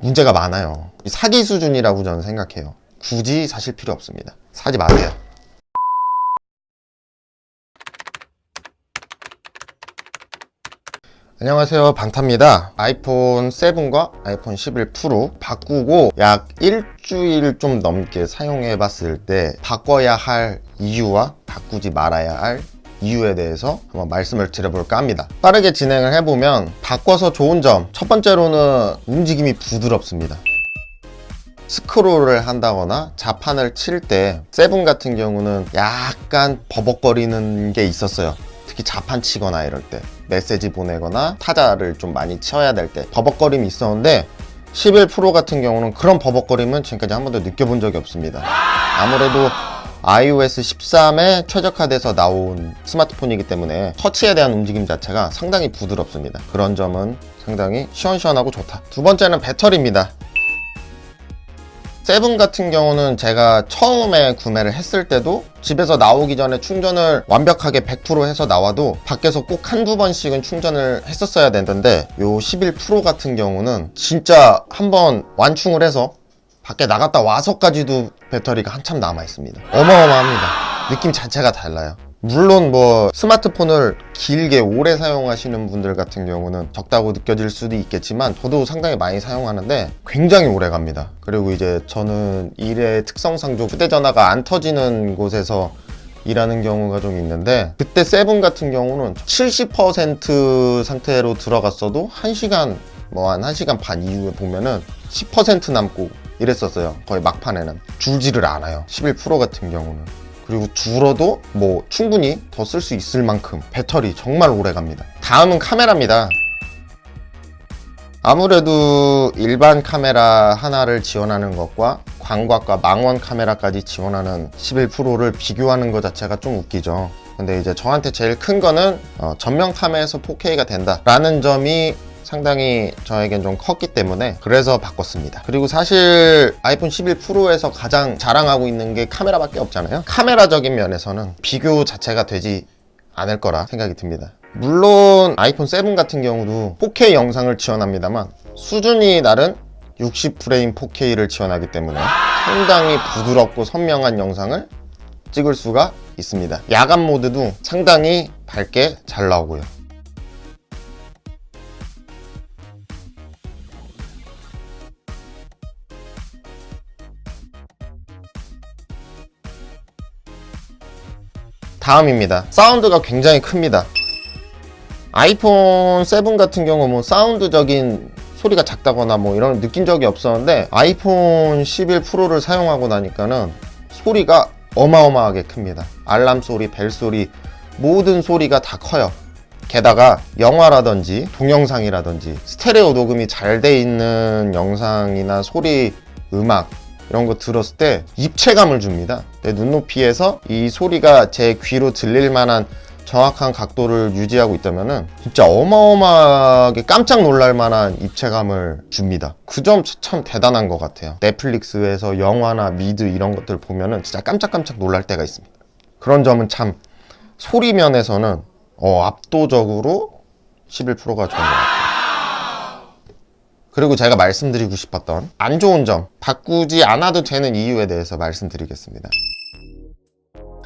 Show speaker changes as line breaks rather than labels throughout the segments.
문제가 많아요. 사기 수준이라고 저는 생각해요. 굳이 사실 필요 없습니다. 사지 마세요. 안녕하세요, 방타입니다. 아이폰 7과 아이폰 11 프로 바꾸고 약 일주일 좀 넘게 사용해 봤을 때 바꿔야 할 이유와 바꾸지 말아야 할 이유에 대해서 한번 말씀을 드려볼까 합니다. 빠르게 진행을 해보면 바꿔서 좋은 점, 첫 번째로는 움직임이 부드럽습니다. 스크롤을 한다거나 자판을 칠 때 세븐 같은 경우는 약간 버벅거리는 게 있었어요. 특히 자판 치거나 이럴 때, 메시지 보내거나 타자를 좀 많이 쳐야 될 때 버벅거림이 있었는데 11 프로 같은 경우는 그런 버벅거림은 지금까지 한 번도 느껴본 적이 없습니다. 아무래도 iOS 13에 최적화돼서 나온 스마트폰이기 때문에 터치에 대한 움직임 자체가 상당히 부드럽습니다. 그런 점은 상당히 시원시원하고 좋다. 두 번째는 배터리입니다. 세븐 같은 경우는 제가 처음에 구매를 했을 때도 집에서 나오기 전에 충전을 완벽하게 100% 해서 나와도 밖에서 꼭 한두 번씩은 충전을 했었어야 되는데 요 11 프로 같은 경우는 진짜 한번 완충을 해서 밖에 나갔다 와서까지도 배터리가 한참 남아 있습니다. 어마어마합니다. 느낌 자체가 달라요. 물론 뭐 스마트폰을 길게 오래 사용하시는 분들 같은 경우는 적다고 느껴질 수도 있겠지만 저도 상당히 많이 사용하는데 굉장히 오래 갑니다. 그리고 이제 저는 일의 특성상 좀 휴대전화가 안 터지는 곳에서 일하는 경우가 좀 있는데 그때 세븐 같은 경우는 70% 상태로 들어갔어도 1시간 한 1시간 반 이후에 보면은 10% 남고 이랬었어요. 거의 막판에는 줄지를 않아요. 11 프로 같은 경우는. 그리고 줄어도 뭐 충분히 더 쓸 수 있을 만큼 배터리 정말 오래 갑니다. 다음은 카메라입니다. 아무래도 일반 카메라 하나를 지원하는 것과 광각과 망원 카메라까지 지원하는 11 프로를 비교하는 것 자체가 좀 웃기죠. 근데 이제 저한테 제일 큰 거는 전면 카메라에서 4K가 된다라는 점이 상당히 저에겐 좀 컸기 때문에 그래서 바꿨습니다. 그리고 사실 아이폰 11 프로에서 가장 자랑하고 있는 게 카메라밖에 없잖아요. 카메라적인 면에서는 비교 자체가 되지 않을 거라 생각이 듭니다. 물론 아이폰 7 같은 경우도 4K 영상을 지원합니다만 수준이 다른 60프레임 4K를 지원하기 때문에 상당히 부드럽고 선명한 영상을 찍을 수가 있습니다. 야간 모드도 상당히 밝게 잘 나오고요. 다음입니다. 사운드가 굉장히 큽니다. 아이폰 7 같은 경우 뭐 사운드적인 소리가 작다거나 뭐 이런 느낀 적이 없었는데 아이폰 11 프로를 사용하고 나니까는 소리가 어마어마하게 큽니다. 알람 소리, 벨 소리, 모든 소리가 다 커요. 게다가 영화라든지 동영상이라든지 스테레오 녹음이 잘 돼 있는 영상이나 소리, 음악 이런 거 들었을 때 입체감을 줍니다. 내 눈높이에서 이 소리가 제 귀로 들릴 만한 정확한 각도를 유지하고 있다면은 진짜 어마어마하게 깜짝 놀랄 만한 입체감을 줍니다. 그 점 참 대단한 것 같아요. 넷플릭스에서 영화나 미드 이런 것들 보면은 진짜 깜짝깜짝 놀랄 때가 있습니다. 그런 점은 참 소리 면에서는 압도적으로 11 프로가 좋은 것 같아요. 그리고 제가 말씀드리고 싶었던 안 좋은 점, 바꾸지 않아도 되는 이유에 대해서 말씀드리겠습니다.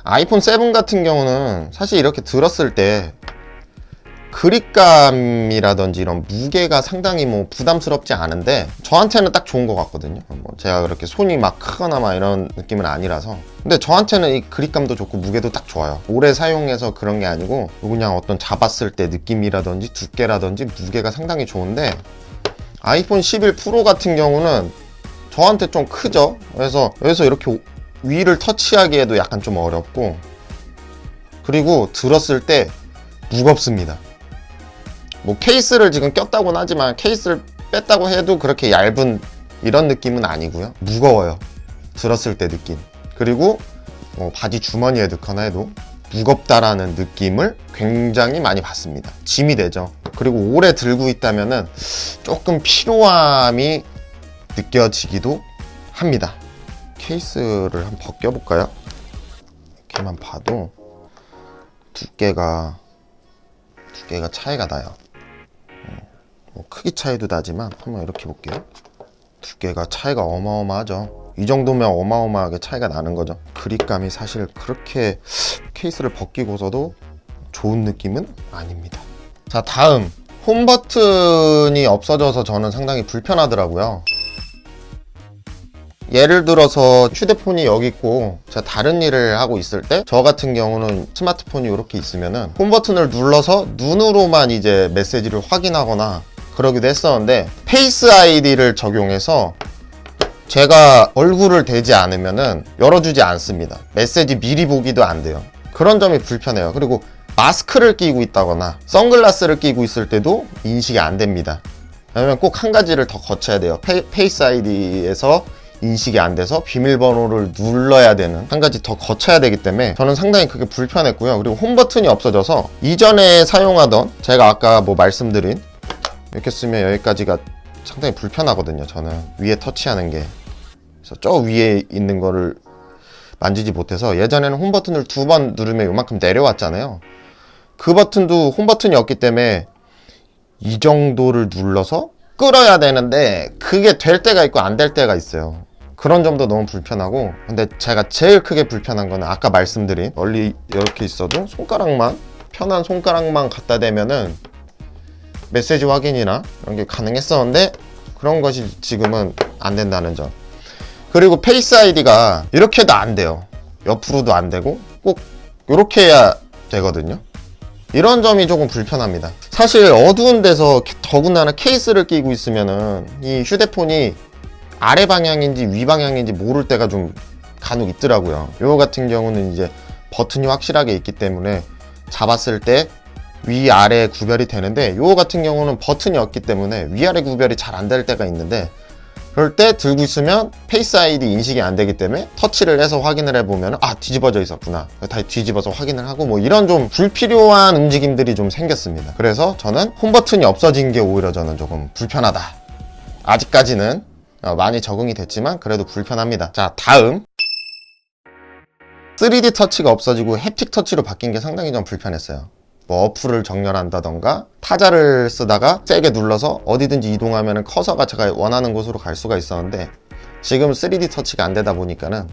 아이폰 7 같은 경우는 사실 이렇게 들었을 때 그립감이라든지 이런 무게가 상당히 뭐 부담스럽지 않은데 저한테는 딱 좋은 것 같거든요. 제가 그렇게 손이 막 크거나 막 이런 느낌은 아니라서. 근데 저한테는 이 그립감도 좋고 무게도 딱 좋아요. 오래 사용해서 그런 게 아니고 그냥 어떤 잡았을 때 느낌이라든지 두께라든지 무게가 상당히 좋은데 아이폰 11 프로 같은 경우는 저한테 좀 크죠. 그래서 여기서 이렇게 위를 터치하기에도 약간 좀 어렵고 그리고 들었을 때 무겁습니다. 뭐 케이스를 지금 꼈다고는 하지만 케이스를 뺐다고 해도 그렇게 얇은 이런 느낌은 아니고요. 무거워요. 들었을 때 느낌. 그리고 바지 주머니에 넣거나 해도 무겁다라는 느낌을 굉장히 많이 받습니다. 짐이 되죠. 그리고 오래 들고 있다면은 조금 피로함이 느껴지기도 합니다. 케이스를 한번 벗겨볼까요? 이렇게만 봐도 두께가 차이가 나요. 뭐 크기 차이도 나지만 한번 이렇게 볼게요. 두께가 차이가 어마어마하죠. 이 정도면 어마어마하게 차이가 나는 거죠. 그립감이 사실 그렇게 케이스를 벗기고서도 좋은 느낌은 아닙니다. 자, 다음 홈 버튼이 없어져서 저는 상당히 불편하더라고요. 예를 들어서 휴대폰이 여기 있고 제가 다른 일을 하고 있을 때 저 같은 경우는 스마트폰이 이렇게 있으면은 홈 버튼을 눌러서 눈으로만 이제 메시지를 확인하거나 그러기도 했었는데, 페이스 아이디를 적용해서 제가 얼굴을 대지 않으면은 열어주지 않습니다. 메시지 미리 보기도 안 돼요. 그런 점이 불편해요. 그리고 마스크를 끼고 있다거나 선글라스를 끼고 있을 때도 인식이 안 됩니다. 왜냐면 꼭 한 가지를 더 거쳐야 돼요. 페이스 아이디에서 인식이 안 돼서 비밀번호를 눌러야 되는 한 가지 더 거쳐야 되기 때문에 저는 상당히 그게 불편했고요. 그리고 홈 버튼이 없어져서 이전에 사용하던, 제가 아까 뭐 말씀드린 이렇게 쓰면 여기까지가 상당히 불편하거든요. 저는 위에 터치하는 게. 그래서 저 위에 있는 거를 만지지 못해서, 예전에는 홈 버튼을 2번 누르면 이만큼 내려왔잖아요. 그 버튼도 홈 버튼이 없기 때문에 이 정도를 눌러서 끌어야 되는데 그게 될 때가 있고 안 될 때가 있어요. 그런 점도 너무 불편하고, 근데 제가 제일 크게 불편한 거는 아까 말씀드린 멀리 이렇게 있어도 손가락만, 편한 손가락만 갖다 대면은 메시지 확인이나 이런 게 가능했었는데 그런 것이 지금은 안 된다는 점. 그리고 페이스 아이디가 이렇게 해도 안 돼요. 옆으로도 안 되고 꼭 이렇게 해야 되거든요. 이런 점이 조금 불편합니다. 사실 어두운 데서 더군다나 케이스를 끼고 있으면은 이 휴대폰이 아래 방향인지 위 방향인지 모를 때가 좀 간혹 있더라고요. 요거 같은 경우는 이제 버튼이 확실하게 있기 때문에 잡았을 때 위아래 구별이 되는데, 요거 같은 경우는 버튼이 없기 때문에 위아래 구별이 잘 안 될 때가 있는데, 그럴 때 들고 있으면 페이스 아이디 인식이 안 되기 때문에 터치를 해서 확인을 해보면 뒤집어져 있었구나, 다 뒤집어서 확인을 하고, 뭐 이런 좀 불필요한 움직임들이 좀 생겼습니다. 그래서 저는 홈 버튼이 없어진 게 오히려 저는 조금 불편하다. 아직까지는 많이 적응이 됐지만 그래도 불편합니다. 자, 다음 3D 터치가 없어지고 햅틱 터치로 바뀐 게 상당히 좀 불편했어요. 뭐 어플을 정렬한다던가 타자를 쓰다가 세게 눌러서 어디든지 이동하면 커서가 제가 원하는 곳으로 갈 수가 있었는데, 지금 3D 터치가 안 되다 보니까는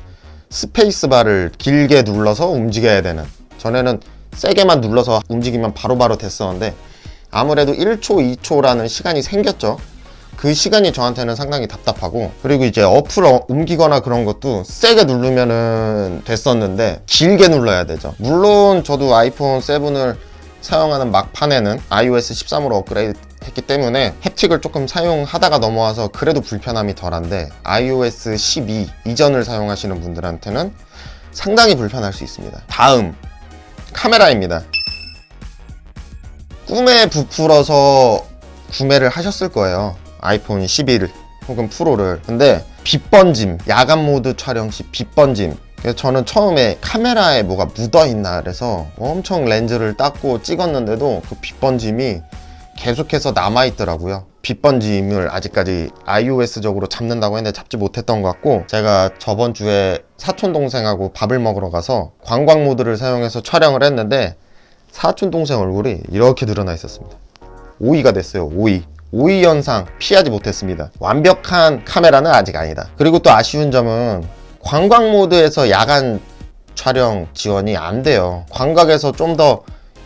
스페이스바를 길게 눌러서 움직여야 되는, 전에는 세게만 눌러서 움직이면 바로바로 됐었는데 아무래도 1초, 2초라는 시간이 생겼죠. 그 시간이 저한테는 상당히 답답하고, 그리고 이제 어플 옮기거나 그런 것도 세게 누르면은 됐었는데 길게 눌러야 되죠. 물론 저도 아이폰 7을 사용하는 막판에는 iOS 13으로 업그레이드 했기 때문에 햅틱을 조금 사용하다가 넘어와서 그래도 불편함이 덜한데, iOS 12 이전을 사용하시는 분들한테는 상당히 불편할 수 있습니다. 다음 카메라입니다. 꿈에 부풀어서 구매를 하셨을 거예요. 아이폰 11 혹은 프로를. 근데 빛 번짐, 야간 모드 촬영 시 빛 번짐. 그래서 저는 처음에 카메라에 뭐가 묻어있나 그래서 엄청 렌즈를 닦고 찍었는데도 그 빛 번짐이 계속해서 남아있더라고요. 빛 번짐을 아직까지 iOS적으로 잡는다고 했는데 잡지 못했던 것 같고, 제가 저번 주에 사촌 동생하고 밥을 먹으러 가서 관광 모드를 사용해서 촬영을 했는데 사촌 동생 얼굴이 이렇게 드러나 있었습니다. 오이가 됐어요. 오이 현상 피하지 못했습니다. 완벽한 카메라는 아직 아니다. 그리고 또 아쉬운 점은 광각 모드에서 야간 촬영 지원이 안 돼요. 광각에서 좀 더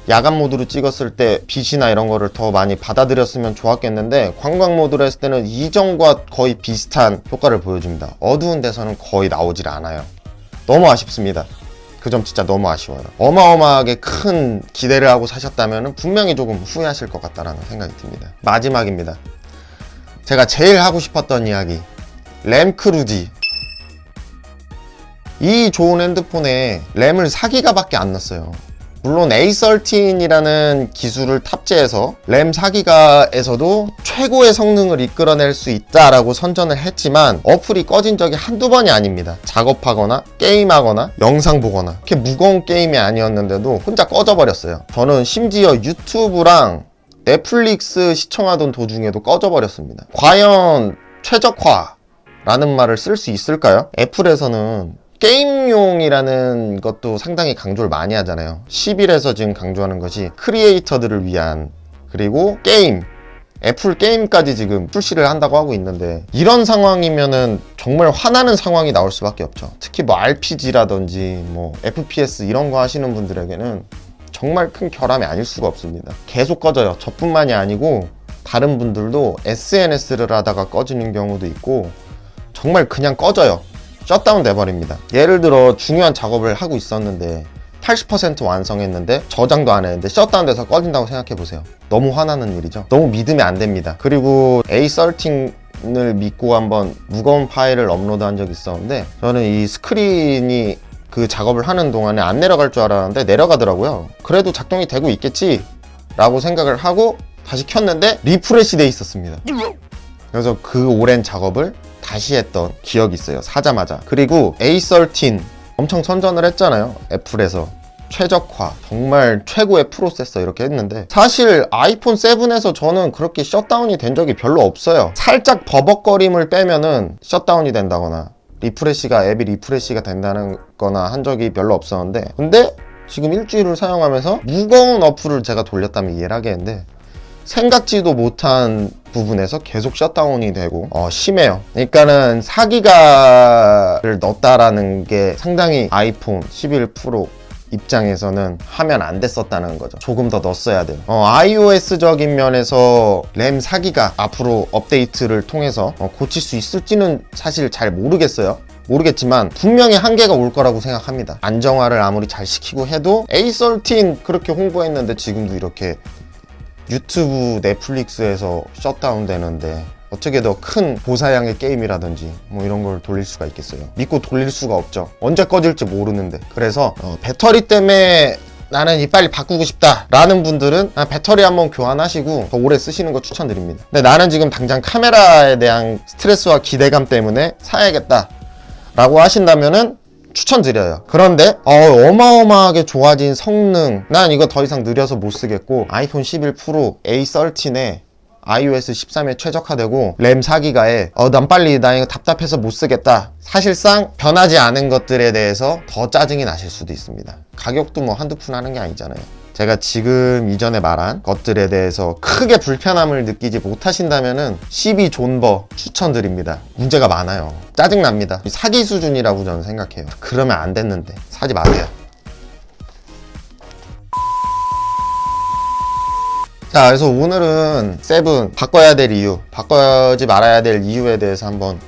야간 모드로 찍었을 때 빛이나 이런 거를 더 많이 받아들였으면 좋았겠는데, 광각 모드로 했을 때는 이전과 거의 비슷한 효과를 보여줍니다. 어두운 데서는 거의 나오질 않아요. 너무 아쉽습니다. 그 점 진짜 너무 아쉬워요. 어마어마하게 큰 기대를 하고 사셨다면 분명히 조금 후회하실 것 같다라는 생각이 듭니다. 마지막입니다. 제가 제일 하고 싶었던 이야기, 램 크루지. 이 좋은 핸드폰에 램을 4기가밖에 안 넣었어요. 물론 A13이라는 기술을 탑재해서 램 4기가에서도 최고의 성능을 이끌어낼 수 있다라고 선전을 했지만 어플이 꺼진 적이 한두 번이 아닙니다. 작업하거나 게임하거나 영상 보거나, 그렇게 무거운 게임이 아니었는데도 혼자 꺼져버렸어요. 저는 심지어 유튜브랑 넷플릭스 시청하던 도중에도 꺼져버렸습니다. 과연 최적화라는 말을 쓸 수 있을까요? 애플에서는 게임용이라는 것도 상당히 강조를 많이 하잖아요. 11에서 지금 강조하는 것이 크리에이터들을 위한, 그리고 게임, 애플 게임까지 지금 출시를 한다고 하고 있는데, 이런 상황이면은 정말 화나는 상황이 나올 수밖에 없죠. 특히 뭐 RPG라든지 뭐 FPS 이런 거 하시는 분들에게는 정말 큰 결함이 아닐 수가 없습니다. 계속 꺼져요. 저뿐만이 아니고 다른 분들도 SNS를 하다가 꺼지는 경우도 있고 정말 그냥 꺼져요. 셧다운 돼버립니다. 예를 들어 중요한 작업을 하고 있었는데 80% 완성했는데 저장도 안 했는데 셧다운 돼서 꺼진다고 생각해보세요. 너무 화나는 일이죠. 너무 믿으면 안 됩니다. 그리고 A13을 믿고 한번 무거운 파일을 업로드한 적이 있었는데, 저는 이 스크린이 그 작업을 하는 동안에 안 내려갈 줄 알았는데 내려가더라고요. 그래도 작동이 되고 있겠지 라고 생각을 하고 다시 켰는데 리프레시 돼 있었습니다. 그래서 그 오랜 작업을 다시 했던 기억이 있어요, 사자마자. 그리고 A13 엄청 선전을 했잖아요. 애플에서 최적화, 정말 최고의 프로세서 이렇게 했는데, 사실 아이폰 7에서 저는 그렇게 셧다운이 된 적이 별로 없어요. 살짝 버벅거림을 빼면은 셧다운이 된다거나 앱이 리프레시가 된다는 거나 한 적이 별로 없었는데, 근데 지금 일주일을 사용하면서 무거운 어플을 제가 돌렸다면 이해를 하겠는데 생각지도 못한 부분에서 계속 셧다운이 되고 심해요. 그러니까는 4기가를 넣었다라는 게 상당히 아이폰 11 프로 입장에서는 하면 안 됐었다는 거죠. 조금 더 넣었어야 돼요. iOS적인 면에서 램 4기가 앞으로 업데이트를 통해서 고칠 수 있을지는 사실 잘 모르겠지만 분명히 한계가 올 거라고 생각합니다. 안정화를 아무리 잘 시키고 해도 A13 그렇게 홍보했는데 지금도 이렇게 유튜브, 넷플릭스에서 셧다운 되는데 어떻게 더 큰 고사양의 게임이라든지 뭐 이런 걸 돌릴 수가 있겠어요. 믿고 돌릴 수가 없죠. 언제 꺼질지 모르는데. 그래서 배터리 때문에 나는 이 빨리 바꾸고 싶다 라는 분들은 배터리 한번 교환하시고 더 오래 쓰시는 거 추천드립니다. 근데 나는 지금 당장 카메라에 대한 스트레스와 기대감 때문에 사야겠다 라고 하신다면은 추천드려요. 그런데 어마어마하게 좋아진 성능, 난 이거 더 이상 느려서 못 쓰겠고 아이폰 11 프로 A13에 iOS 13에 최적화되고 램 4기가에 나 이거 답답해서 못 쓰겠다, 사실상 변하지 않은 것들에 대해서 더 짜증이 나실 수도 있습니다. 가격도 뭐 한두 푼 하는 게 아니잖아요. 제가 지금 이전에 말한 것들에 대해서 크게 불편함을 느끼지 못하신다면은 12 존버 추천드립니다. 문제가 많아요. 짜증납니다. 사기 수준이라고 저는 생각해요. 그러면 안 됐는데 사지 마세요. 자, 그래서 오늘은 7 바꿔야 될 이유, 바꿔지 말아야 될 이유에 대해서 한번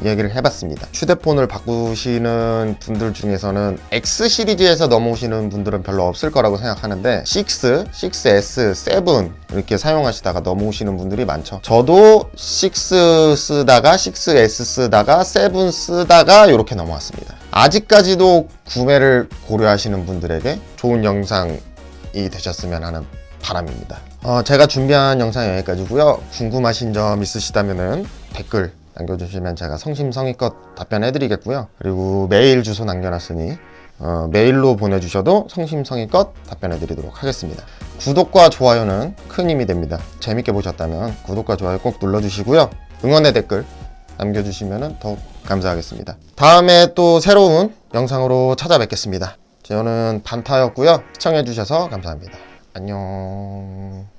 이야기를 해봤습니다. 휴대폰을 바꾸시는 분들 중에서는 X 시리즈에서 넘어오시는 분들은 별로 없을 거라고 생각하는데 6, 6S, 7 이렇게 사용하시다가 넘어오시는 분들이 많죠. 저도 6 쓰다가 6S 쓰다가 7 쓰다가 이렇게 넘어왔습니다. 아직까지도 구매를 고려하시는 분들에게 좋은 영상이 되셨으면 하는 바람입니다. 제가 준비한 영상 여기까지고요. 궁금하신 점 있으시다면은 댓글 남겨주시면 제가 성심성의껏 답변해드리겠고요. 그리고 메일 주소 남겨놨으니 메일로 보내주셔도 성심성의껏 답변해드리도록 하겠습니다. 구독과 좋아요는 큰 힘이 됩니다. 재밌게 보셨다면 구독과 좋아요 꼭 눌러주시고요. 응원의 댓글 남겨주시면 더욱 감사하겠습니다. 다음에 또 새로운 영상으로 찾아뵙겠습니다. 저는 반타였고요. 시청해주셔서 감사합니다. 안녕.